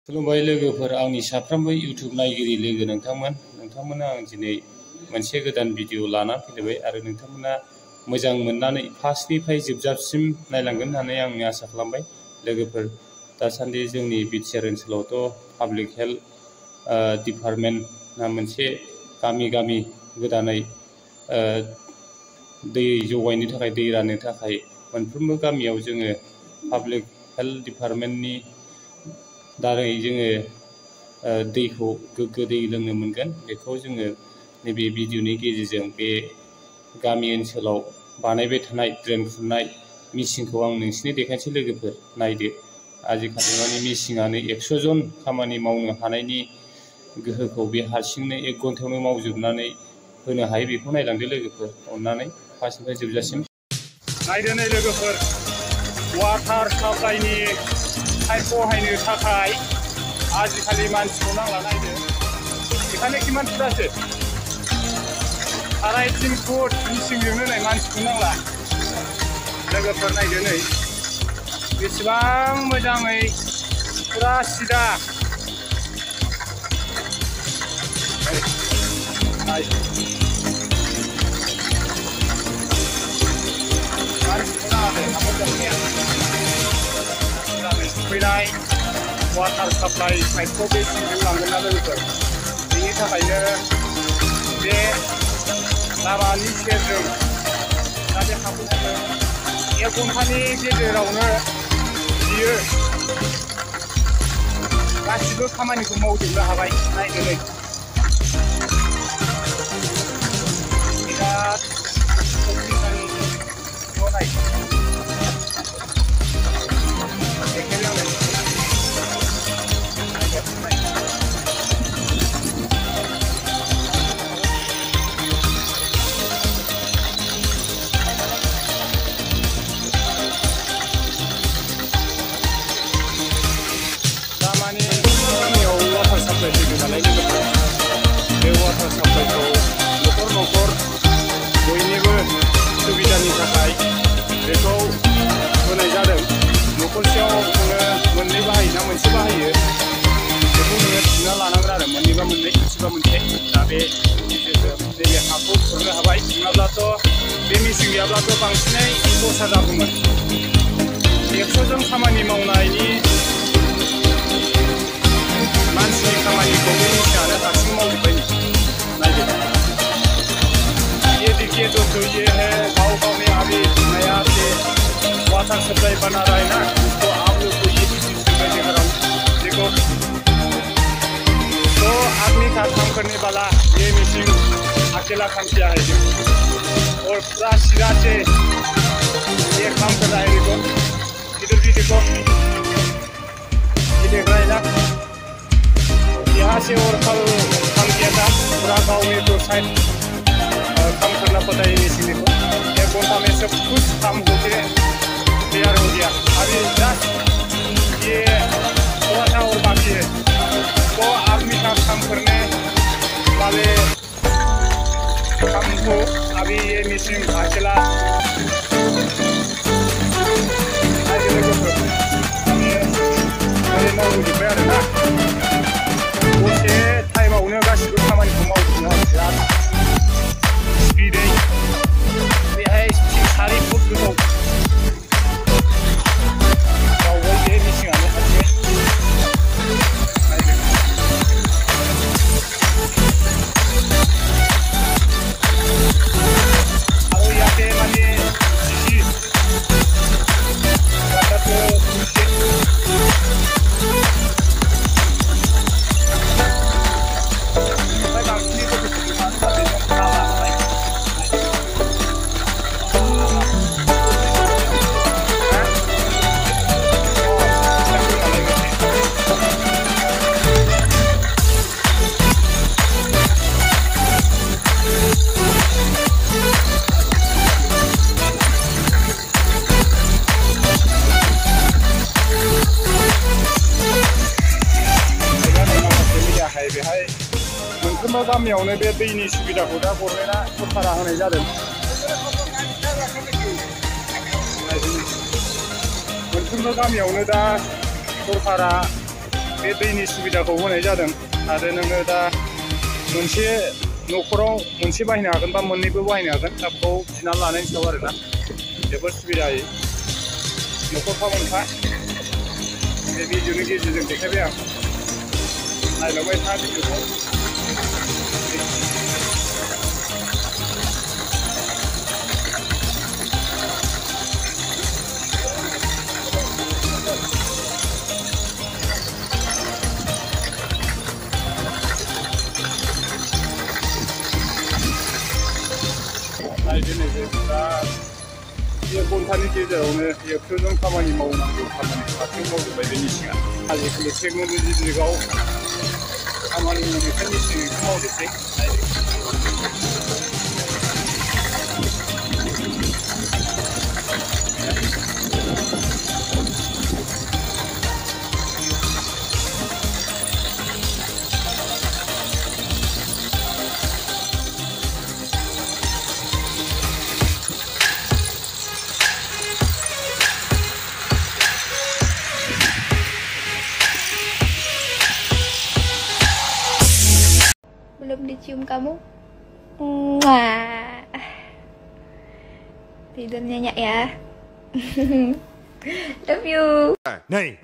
खुलुमबाय लोगोफोर, आंनि साफ्रोमबो इउट्युब नायगिरि लोगो नोंथांमोननो आं दिनै मोनसे गोदान भिडिअ लाना फैबाय आरो नोंथांमोना मोजां मोननानै फार्स्टनिफ्राय जोबजासिम नायलांगोन होननानै आं आसा खालामबाय। लोगोफोर, दासान्दि जोंनि बिटिआर ओनसोलावथ' पाब्लिक हेल्थ डिपार्टमेन्टआ मोनसे गामि गोदानै दै जगायनो थाखाय, दै राननो थाखाय मोनफ्रोमबो गामियाव जोङो पाब्लिक हेल्थ डिपार्टमेन्टनि दारै जोङो दैखौ गोग्गो दै लोंनो मोनगोन। बेखौ जोङो नैबे भिडिअनि गेजेरजों बे गामि ओनसोलाव बानायबाय थानाय ड्रेन खुरनाय मेचिनखौ आं नोंसिनो देखायनोसै। लोगोफोर नायदो, आजिखालि माने मेचिनानो 100 जन खामानि मावनो हानायनि गोहोखौ बे हारसिंनो 1 घन्टायावनो मावजोबनानै होनो हायो। बेखौ नायलांदो लोगोफोर, अननानै फार्स्टनिफ्राय जोबजासिम नायदो। नै लोगोफोर, वाटार साप्लाइनि पाइप बहायनो थाखाय आजिखालि मानसिखौ नांला। नायदो, एखाने किमान फुट আছে? 3.5 फुट मेचिनजोंनो नै मानसिखौ नांला। लोगोफोर नायदो, नै बेसेबां मोजाङै फुरा सिदा। फैनाय वाटार साप्लाइ पाइपखौ बे सिंजों लांगोन ना लोगोफोर। बेनि थाखायनो बे लामानि सेरजों दा बे हाखौहाय 1 घन्टानि गेजेरावनो बियो गासिबो खामानिखौ मावजोबनो हाबाय। नायदो, नै बिराद शक्तिशाली नाय। बे वाटार साप्लाइखौ न'खर बयनिबो सुबिदानि थाखाय बेखौ होनाय जादों। न'खरसेयाव नोङो मोननै बाहायो ना मोनसे बाहायो, बेखौ नोङो थिना लानांगोन आरो मोननैबा मोननै, मोनसेबा मोनसे। दा बे गेजेरजों नैबे हाखौ खुरनो हाबाय। नङाब्लाथ' बे मेचिन गैयाब्लाथ' बांसिनै दसा जागौमोन। 100 जन खामानि मावनायनि मानसिनि खामानिखौ बे मेचिनानो हारसिं मावजोब्बाय। नायदो, ये देखिए दोस्तों, ये है गाँव में अभी नया से वाटर सप्लाई बना रहा है ना, उसको आप लोग को ये सिस्टम में दिखा रहा हूँ। देखो, 2 आदमी का काम करने वाला ये मशीन अकेला काम किया है और पूरा सीधा से ये काम कर रहा है। देखो, इधर भी देखो, ये देख रहा है ना, यहाँ से और कल काम किया था। पूरा गाँव में तो साइड काम करना पड़ता है मशीन को। 1 घंटा में सब कुछ काम होके तैयार हो गया। अभी जस्ट ये थोड़ा सा और बाकी है। 2 आदमी का काम करने वाले काम को अभी ये मशीन अकेला मावजोब्बाय आरो ना। दसे टाइमावनो गासिबो खामानिखौ मावजोबनो हायो। स्पिडै बेहाय 4 फुट गोथौ जावबाय बे मेचिनानो हारसिं। आरो याते माने बेहाय मोनफ्रोमबो गामियावनो बे दैनि सुबिदाखौ दा गभर्नमेन्टआ सरकारा होनाय जादों। मोनफ्रोमबो गामियावनो दा सरकारा बे दैनि सुबिदाखौ होनाय जादों आरो नोङो दा मोनसे न'खराव मोनसे बाहायनो हागोन बा मोननैबो बाहायनो हागोन दा बेखौ बिनानै लानायनि सायाव आरोना जोबोद सुबिदायै न'खरफा मोनफा बे भिडिअनि गेजेरजों देखायबाय आं नायलांबाय था भिडिअखौ नायदो नैबे दा 1 घन्टानि गेजेरावनो 100 जन खामानि मावनांगौ खामानिखौ हारसिं मावजोब्बाय बे मेसिनआ आजिखालि टेक्न'लजि जुगाव खामानि मावनायखौ मेसिनजोंसो मावजोबसै Belum dicium kamu? Mwah. Tidur nyenyak ya. Love you. Này.